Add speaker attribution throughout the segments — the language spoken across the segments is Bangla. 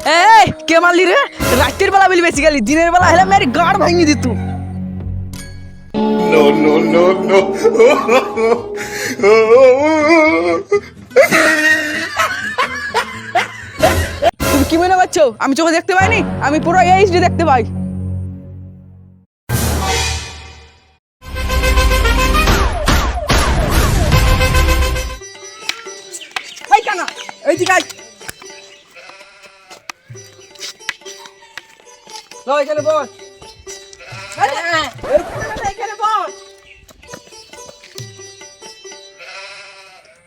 Speaker 1: এই কে মারলি রে? রাতের বেলা বলি বেশি গেলি, দিনের বেলা হলে মেরে গাড় ভাঙিয়ে দিত।
Speaker 2: No, no, no, no.
Speaker 1: তুমি কি মনে করছো আমি চোখে দেখতে পাইনি? আমি পুরো এইচডি দেখতে পাই। এই কেন এই দিকে আয়। লও এখানে বস। এখানে বস।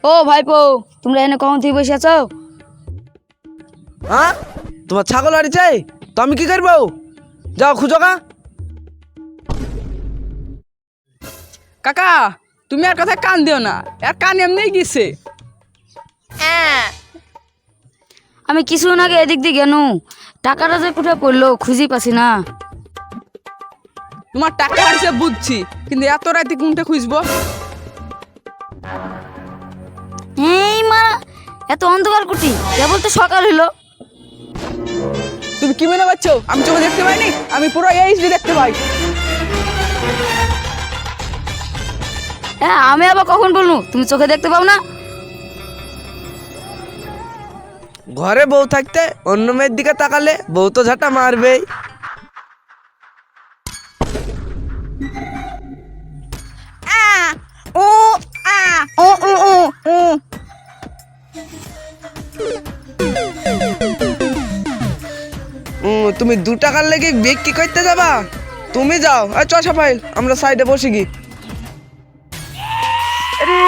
Speaker 3: ও ভাইপো, তোমরা এখানে কখন থেকে বসে আছো?
Speaker 1: হ্যাঁ, তোমার ছাগল হারিয়েছে তো আমি কি করবো? যাও খুঁজো গা। কাকা তুমি আর কথায় কান দিও না, আর কান এমনি গেছে।
Speaker 3: আমি কিছু আগে এদিক দিয়ে গেল, টাকাটা যে কোথায় পড়লো খুঁজে পাচ্ছি না।
Speaker 1: তোমার টাকা হারিয়েছে বুঝছি, কিন্তু এত রাতে কোনটা খুঁজবো?
Speaker 3: এই মা, এত অন্ধকার কুটি, কেবল তো সকাল হলো।
Speaker 1: তুমি কি মনে করছো আমি চোখে দেখতে পাইনি? আমি পুরো এইচডি দেখতে পাই।
Speaker 3: হ্যাঁ, আমি আবার কখন বলবো তুমি চোখে দেখতে পাও না?
Speaker 1: ঘরে বউ থাকতে অন্য মেয়ের দিকে তাকালে বউ তো ঝাঁটা মারবেই। তুমি 2 টাকার লেগে বিক্রি করতে যাবা? তুমি যাও, আর চশা ফাইল আমরা সাইডে বসে গি। আরে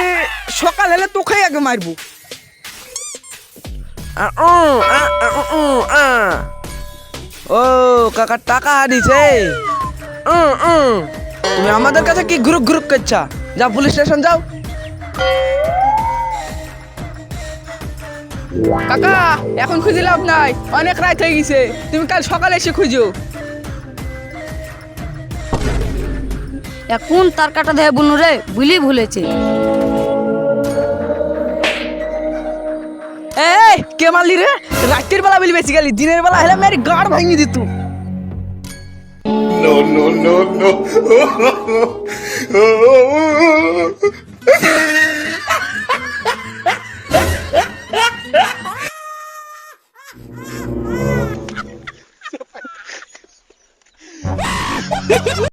Speaker 1: সকাল হলে তোকে আগে মারবো। ও কাকা টাকা হারিয়েছে। তুমি আমাদের কাছে কি গ্রুপ গ্রুপ করছা? যাও পুলিশ স্টেশন যাও। কাকা এখন খুঁজে লাভ নাই, অনেক রাত হয়ে গেছে, তুমি কাল সকালে এসে খুঁজো।
Speaker 3: এখন তার কাটা দেয় বলু রে, বুঝলি ভুলেছে।
Speaker 1: এই কে মারলি রে? রাতের বেলা বলি বেশি গেলি, দিনের বেলা হলে মেরে গাড় ভাঙিয়ে দিত।
Speaker 2: No, no, no, no.